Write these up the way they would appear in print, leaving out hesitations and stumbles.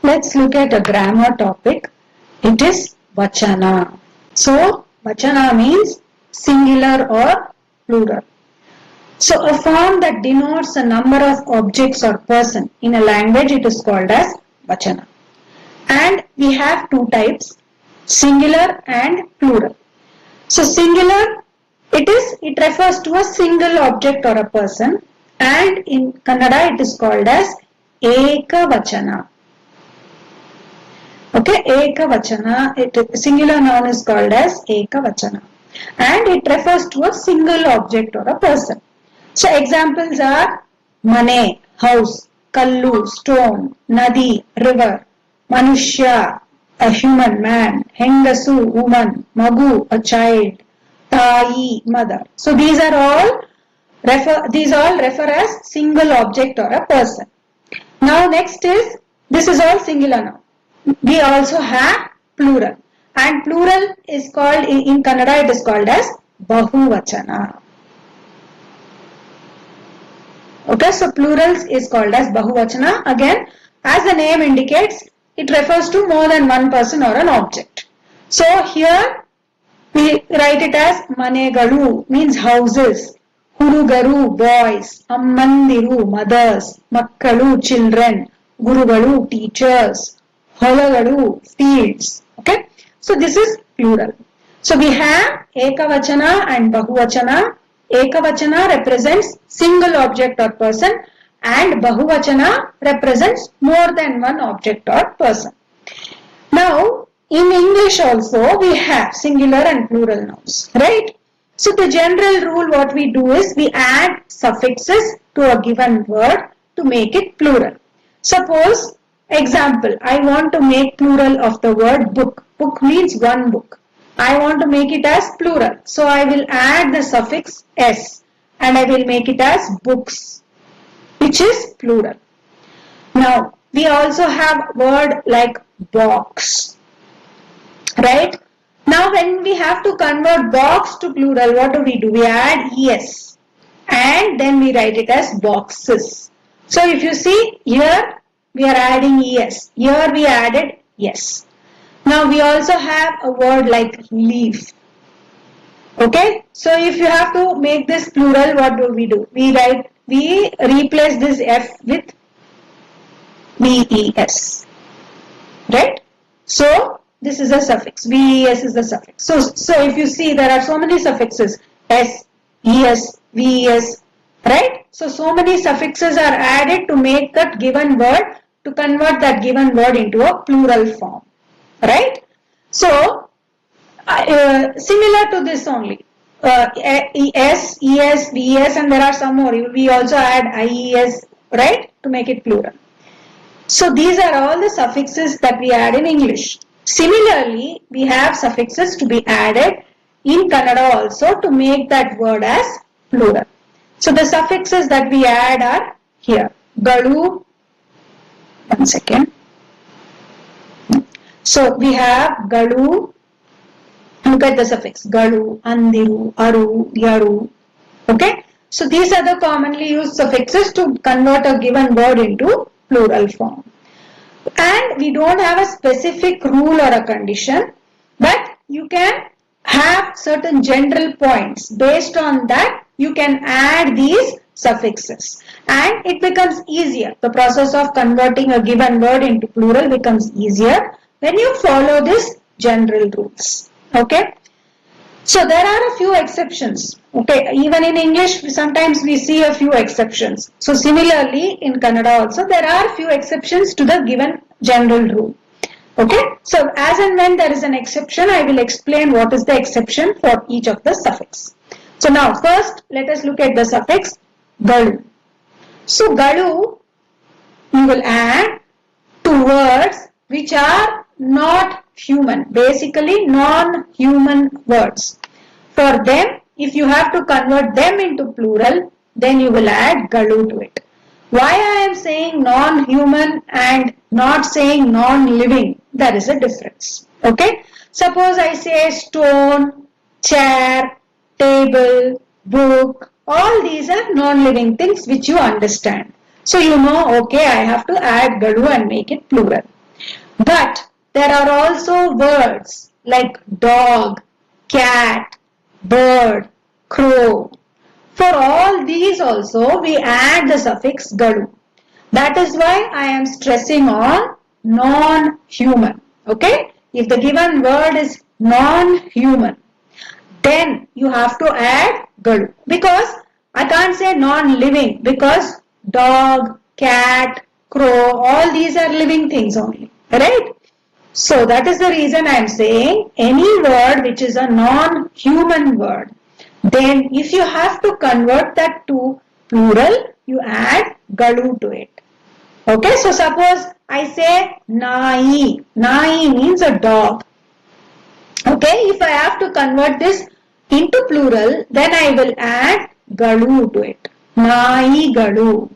Let's look at a grammar topic. It is VACHANA. So, VACHANA means singular or plural. So, a form that denotes a number of objects or person in a language, it is called as VACHANA. And we have two types, singular and plural. So, singular, it refers to a single object or a person, and in Kannada it is called as Ekavachana. Okay, Ekavachana, singular noun is called as Ekavachana, and it refers to a single object or a person. So examples are Mane, house, Kallu, stone, Nadi, river, Manushya, a human man, Hengasu, woman, Magu, a child, Tai, mother. So these all refer as single object or a person. Now next is, this is all singular now. We also have plural, and plural is called, in Kannada it is called as Bahuvachana. Okay, so plurals is called as Bahuvachana. Again, as the name indicates, it refers to more than one person or an object. So here we write it as Manegalu, means houses, Hurugaru, boys, Ammandiru, mothers, Makkalu, children, Gurugalu, teachers, Holagalu, fields. Okay, so this is plural. So we have Ekavachana and Bahuvachana. Ekavachana represents single object or person, and Bahuvachana represents more than one object or person. Now, in English also we have singular and plural nouns, right? So the general rule what we do is we add suffixes to a given word to make it plural. Suppose, example, I want to make plural of the word book. Book means one book. I want to make it as plural. So I will add the suffix s and I will make it as books, which is plural. Now, we also have word like box, right? Now, when we have to convert box to plural, what do? We add es and then we write it as boxes. So, if you see here, we are adding es. Here we added yes. Now, we also have a word like leaf. Okay, so if you have to make this plural, what do? We replace this f with ves, right? So this is a suffix. Ves is the suffix. So if you see, there are so many suffixes, s, es, ves, right? So many suffixes are added to make that given word, to convert that given word into a plural form, right? So similar to this only, es, es, ves, and there are some more. We also add ies, right, to make it plural. So these are all the suffixes that we add in English. Similarly, we have suffixes to be added in Kannada also to make that word as plural. So the suffixes that we add are here. Galu, one second. So we have Galu, look at the suffix, Galu, Andiru, Aru, Yaru. Okay, so these are the commonly used suffixes to convert a given word into plural form. And we don't have a specific rule or a condition, but you can have certain general points. Based on that, you can add these suffixes and it becomes easier. The process of converting a given word into plural becomes easier when you follow these general rules. Okay. So there are a few exceptions. Okay, even in English, sometimes we see a few exceptions. So similarly, in Kannada also, there are few exceptions to the given general rule. Okay, so as and when there is an exception, I will explain what is the exception for each of the suffix. So now, first, let us look at the suffix galu. So galu, you will add to words which are not human, basically non-human words. For them, if you have to convert them into plural, then you will add galu to it. Why I am saying non-human and not saying non-living, there is a difference. Okay? Suppose I say stone, chair, table, book, all these are non-living things which you understand. So you know, okay, I have to add galu and make it plural. But there are also words like dog, cat, bird, crow. For all these also we add the suffix galu. That is why I am stressing on non-human. Okay? If the given word is non-human, then you have to add galu. Because I can't say non-living, because dog, cat, crow, all these are living things only. Right? So that is the reason I am saying any word which is a non-human word, then if you have to convert that to plural, you add galu to it. Okay, so suppose I say nai. Nai means a dog. Okay, if I have to convert this into plural, then I will add galu to it. Nai galu.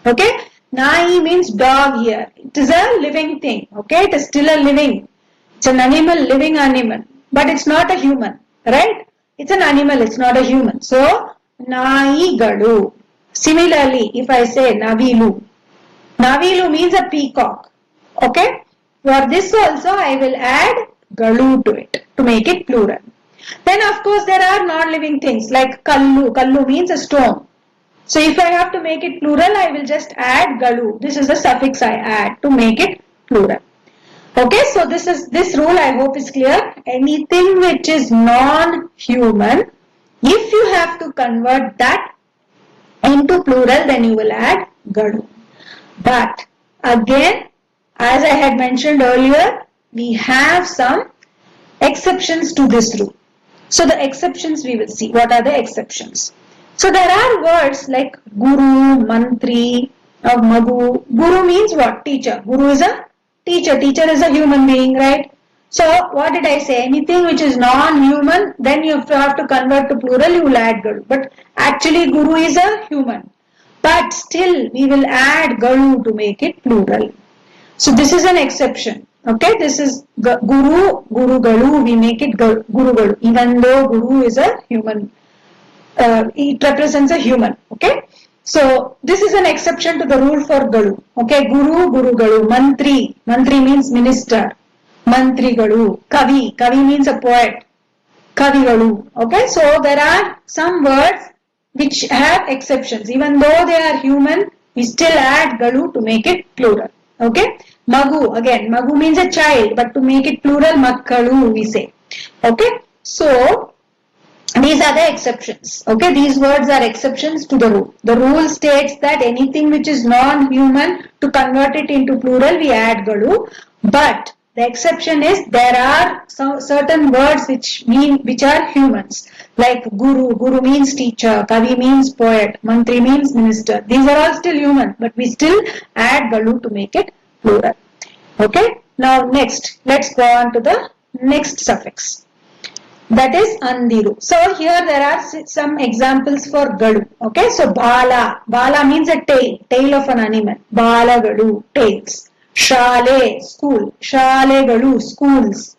Okay, nai means dog here. It is a living thing. Okay, it is still a living. It's an animal, living animal. But it's not a human. Right? It's an animal, it's not a human. So, nai galu. Similarly, if I say navilu. Navilu means a peacock. Okay. For this also I will add galu to it to make it plural. Then of course there are non-living things like kallu. Kallu means a stone. So if I have to make it plural, I will just add galu. This is the suffix I add to make it plural. Okay, so this rule I hope is clear. Anything which is non-human, if you have to convert that into plural, then you will add galu. But again, as I had mentioned earlier, we have some exceptions to this rule. So the exceptions we will see. What are the exceptions? So there are words like guru, mantri, or magu. Guru means what? Teacher. Guru is a teacher. Teacher is a human being, right? So what did I say? Anything which is non-human, then you have to convert to plural, you will add galu. But actually guru is a human. But still we will add galu to make it plural. So this is an exception. Okay, this is guru, guru galu, we make it guru galu. Even though guru is a human, it represents a human. Okay, so this is an exception to the rule for galu. Okay, guru, guru galu. Mantri, mantri means minister. Mantri galu. Kavi, kavi means a poet. Kavi galu. Okay, so there are some words which have exceptions. Even though they are human, we still add galu to make it plural. Okay. Magu, again, magu means a child, but to make it plural, makkalu we say. Okay. So, these are the exceptions. Okay. These words are exceptions to the rule. The rule states that anything which is non-human, to convert it into plural, we add galu. But the exception is there are some certain words which are humans, like guru. Guru means teacher, kavi means poet, mantri means minister. These are all still human, but we still add galu to make it plural. Okay. Now next, let's go on to the next suffix. That is andiru. So here there are some examples for galu. Okay. So bala. Bala means a tail of an animal. Bala galu, tails. Shale, school. Shalegalu, schools.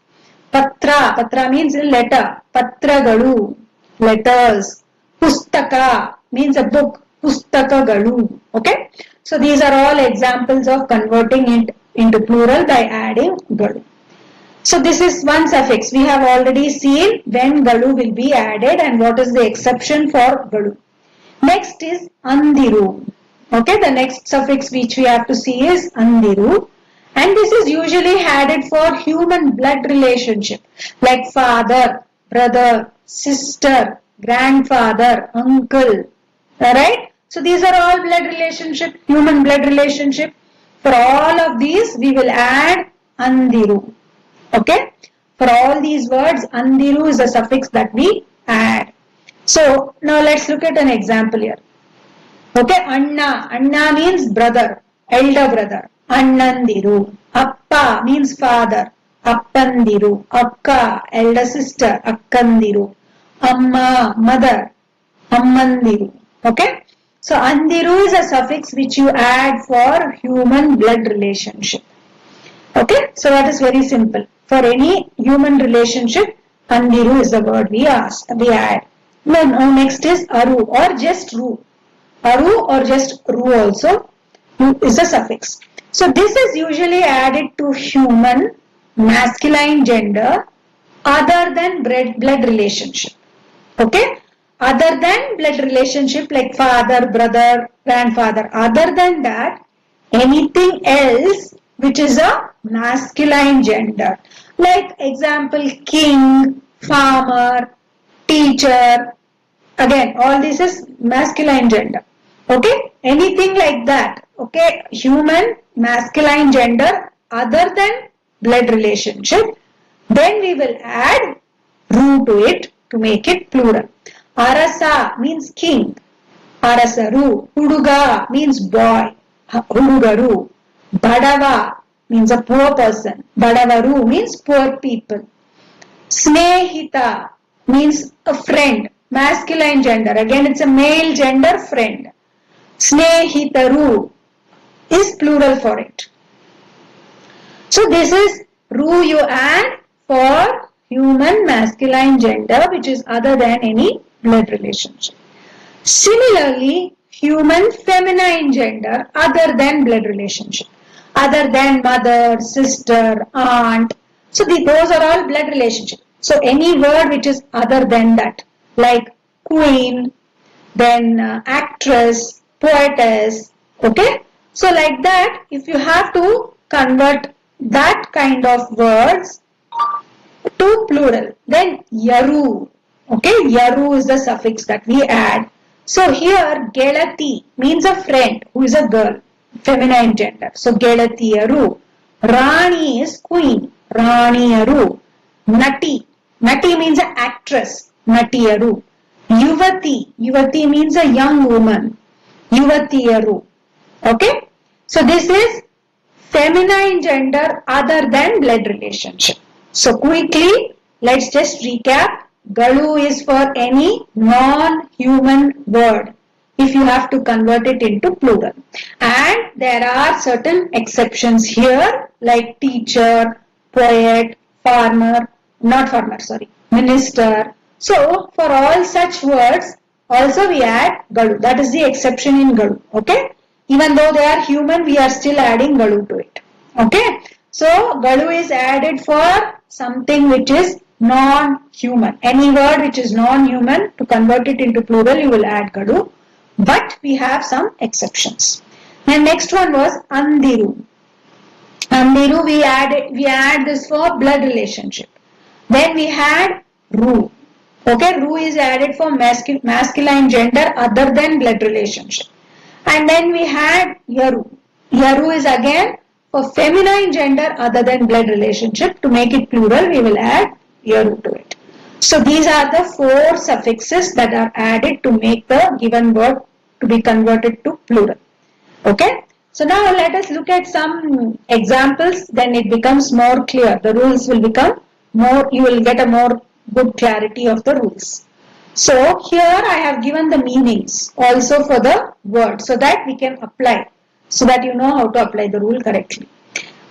Patra, patra means letter. Patragalu, letters. Pustaka means a book. Pustakagalu. Okay. So these are all examples of converting it into plural by adding galu. So this is one suffix. We have already seen when galu will be added and what is the exception for galu. Next is andiru. Okay, the next suffix which we have to see is andiru, and this is usually added for human blood relationship like father, brother, sister, grandfather, uncle. Alright, so these are all blood relationship, human blood relationship. For all of these we will add andiru. Okay, for all these words andiru is the suffix that we add. So now let's look at an example here. Okay, Anna. Anna means brother, elder brother. Annandiru. Appa means father. Appandiru. Akka, elder sister. Akkandiru. Amma, mother. Ammandiru. Okay. So, andiru is a suffix which you add for human blood relationship. Okay. So, that is very simple. For any human relationship, andiru is the word we add. Now, next is aru or just ru. Aru or just ru also is a suffix. So this is usually added to human masculine gender other than blood relationship. Okay? Other than blood relationship like father, brother, grandfather. Other than that, anything else which is a masculine gender. Like example, king, farmer, teacher. Again, all this is masculine gender. Okay? Anything like that. Okay? Human masculine gender other than blood relationship. Then we will add ru to it to make it plural. Arasa means king. Arasaru. Huduga means boy. Hudugaru. Badava means a poor person. Badavaru means poor people. Snehita means a friend. Masculine gender. Again, it's a male gender friend. Snehitaru is plural for it. So this is ru you add for human masculine gender which is other than any blood relationship. Similarly, human feminine gender other than blood relationship. Other than mother, sister, aunt. So those are all blood relationship. So any word which is other than that, like queen, then actress, poetess, okay? So like that, if you have to convert that kind of words to plural, then yaru, okay? Yaru is the suffix that we add. So here, gelati means a friend who is a girl, feminine gender. So gelati yaru. Rani is queen, Rani yaru. Nati, Nati means an actress, Nati yaru. Yuvati, Yuvati means a young woman, Yuvati yaru. Okay? So this is feminine gender other than blood relationship. So quickly, let's just recap. Galu is for any non-human word if you have to convert it into plural. And there are certain exceptions here like teacher, poet, farmer, not farmer, sorry, minister. So for all such words, also we add Galu. That is the exception in Galu. Okay? Even though they are human, we are still adding Galu to it. Okay? So Galu is added for something which is non-human. Any word which is non-human, to convert it into plural, you will add Galu. But we have some exceptions. And next one was Andiru. Andiru, we add this for blood relationship. Then we had Ru. Okay, Ru is added for masculine gender other than blood relationship. And then we had Yaru. Yaru is again for feminine gender other than blood relationship. To make it plural, we will add Yaru to it. So these are the 4 suffixes that are added to make the given word to be converted to plural. Okay. So now let us look at some examples. Then it becomes more clear. The rules will become more, you will get a more good clarity of the rules. So here I have given the meanings also for the word so that we can apply, so that you know how to apply the rule correctly.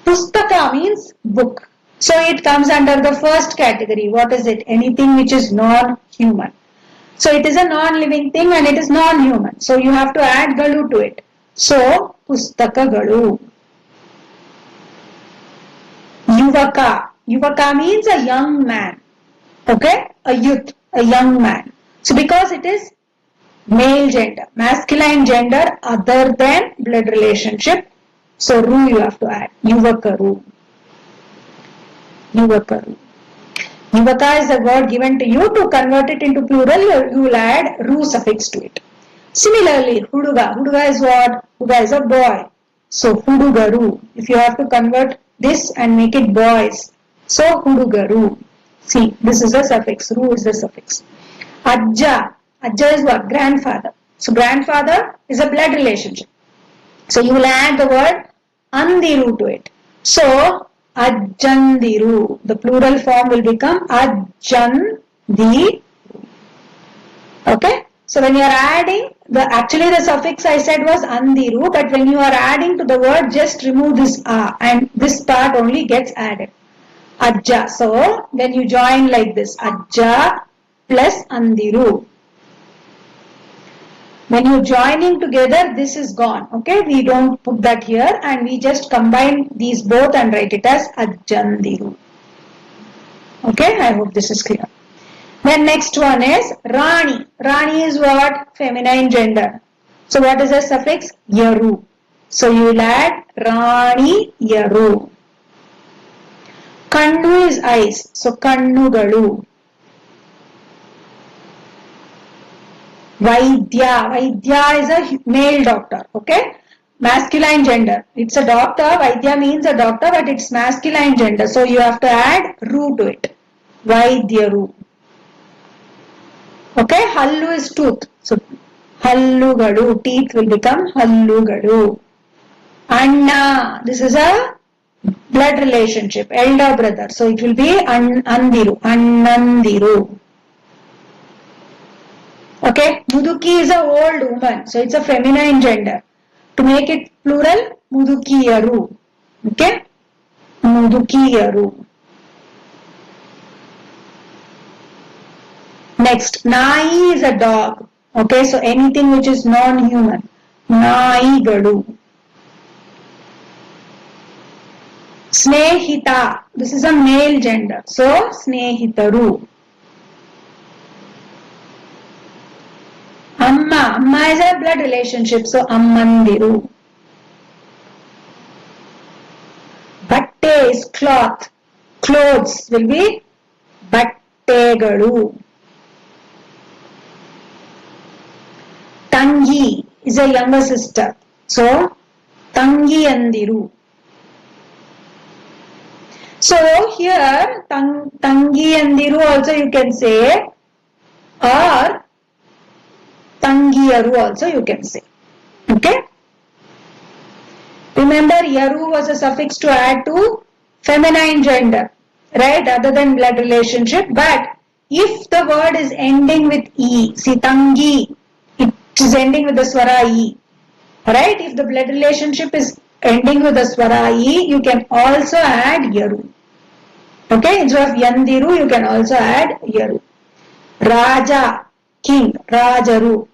Pustaka means book. So it comes under the first category. What is it? Anything which is non-human. So it is a non-living thing and it is non-human. So you have to add Galu to it. So Pustaka Galu. Yuvaka. Yuvaka means a young man. Okay? A youth, a young man. So because it is male gender, masculine gender other than blood relationship, so Ru you have to add. Yuvakaru. Yuvakaru. Yuvaka is a word given to you. To convert it into plural, you will add Ru suffix to it. Similarly, Huduga. Huduga is what? Huduga is a boy. So Hudugaru. If you have to convert this and make it boys, so Hudugaru. See, this is a suffix. Ru is the suffix. Ajja. Ajja is what? Grandfather. So grandfather is a blood relationship. So you will add the word Andiru to it. So Ajjandiru. The plural form will become Ajjandiru. Okay? So when you are adding, actually the suffix I said was Andiru, but when you are adding to the word, just remove this A and this part only gets added. Ajja. So then you join like this. Ajja plus Andiru. When you joining together, this is gone. Okay, we don't put that here and we just combine these both and write it as Ajjandiru. Okay, I hope this is clear. Then next one is Rani. Rani is what? Feminine gender. So what is the suffix? Yaru. So you will add Rani Yaru. Kannu is eyes. So Kannugalu. Vaidya. Vaidya is a male doctor. Okay. Masculine gender. It's a doctor. Vaidya means a doctor, but it's masculine gender. So you have to add Ru to it. Vaidyaru. Okay. Hallu is tooth. So Hallugadu. Teeth will become Hallugadu. Anna. This is a blood relationship. Elder brother. So it will be Andiru. Annandiru. Okay, Muduki is a old woman, so it's a feminine gender. To make it plural, Mudukiyaru. Okay, Mudukiyaru. Next, Nai is a dog. Okay, so anything which is non-human. Naigadu. Snehita. This is a male gender, so Snehitaru. Amma. Amma is a blood relationship, so Ammandiru. Batte is cloth. Clothes will be Battegalu. Tangi is a younger sister, so Tangiyandiru. So here Tangiyandiru also you can say, or Tangiyaru also you can say. Okay. Remember, Yaru was a suffix to add to feminine gender, right? Other than blood relationship. But if the word is ending with E, see Tangi, it is ending with the swara E. Right? If the blood relationship is ending with the swara E, you can also add Yaru. Okay? Instead of Yandiru, you can also add Yaru. Raja, king, Rajaru.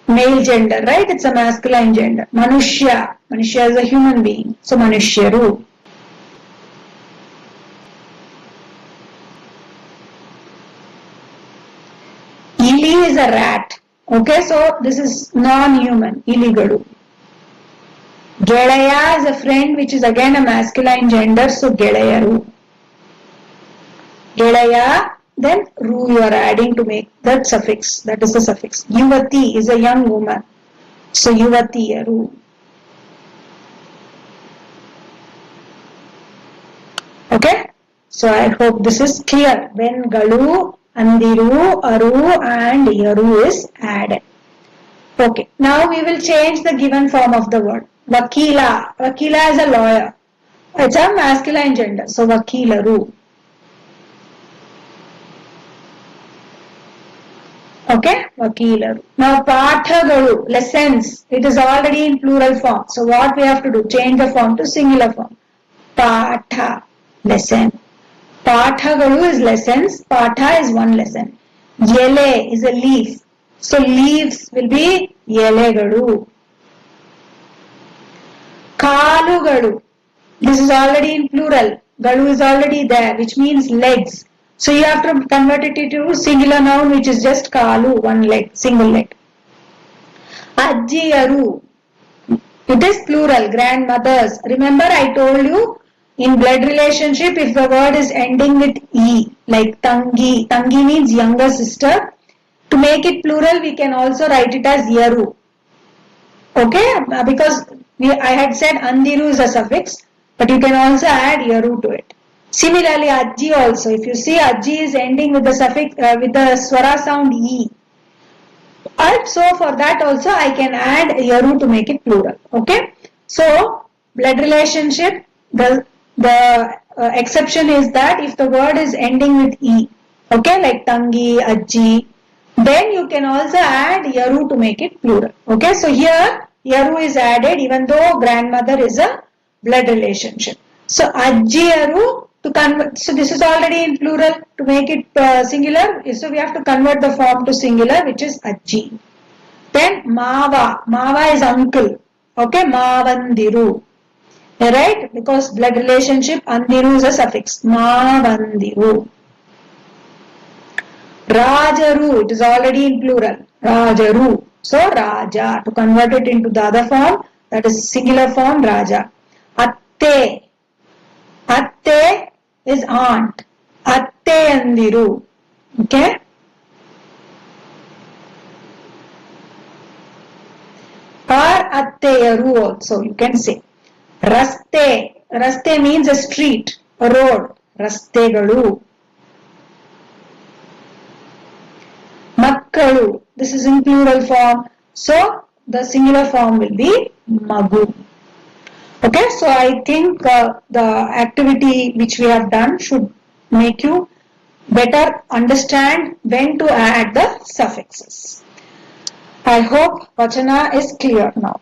Male gender, right? It's a masculine gender. Manushya. Manushya is a human being. So Manushyaru. Ili is a rat. Okay, so this is non-human. Iligadu. Gelaya is a friend which is again a masculine gender. So Gelayaru. Gelaya. Then Ru you are adding to make that suffix. That is the suffix. Yuvati is a young woman. So Yuvati Ru. Okay. So I hope this is clear. When Galu, Andiru, Aru and Yaru is added. Okay. Now we will change the given form of the word. Vakila. Vakila is a lawyer. It's a masculine gender. So Vakilaru. Okay, Vakilaru. Now, Pathagaru, lessons. It is already in plural form. So, what we have to do? Change the form to singular form. Patha, lesson. Pathagaru is lessons. Patha is one lesson. Yele is a leaf. So, leaves will be Yelegadu. Kalugadu. This is already in plural. Gadu is already there, which means legs. So you have to convert it into singular noun, which is just Kalu, one leg, single leg. Ajjiyaru. It is plural, grandmothers. Remember I told you, in blood relationship, if the word is ending with E, like Tangi, Tangi means younger sister. To make it plural, we can also write it as Yaru. Okay, because I had said Andiru is a suffix, but you can also add Yaru to it. Similarly, Ajji also. If you see Ajji is ending with the suffix with the swara sound E. And so for that also I can add Yaru to make it plural. Okay. So blood relationship. The exception is that if the word is ending with E. Okay, like Tangi, Ajji. Then you can also add Yaru to make it plural. Okay. So here Yaru is added even though grandmother is a blood relationship. So Ajji Yaru. To convert, so this is already in plural. To make it singular, so we have to convert the form to singular, which is Ajji. Then Mava. Mava is uncle. Okay, Mavandiru. Right? Because blood relationship, Andiru is a suffix. Mavandiru. Rajaru. It is already in plural. Rajaru. So Raja. To convert it into the other form, that is singular form, Raja. Atte. Atte is aunt. Atte Andiru. Okay? Or Atteyaru also, you can say. Raste. Raste means a street, a road. Rastegalu. Makkalu. This is in plural form. So, the singular form will be Magu. Okay, so I think the activity which we have done should make you better understand when to add the suffixes. I hope Vachana is clear now.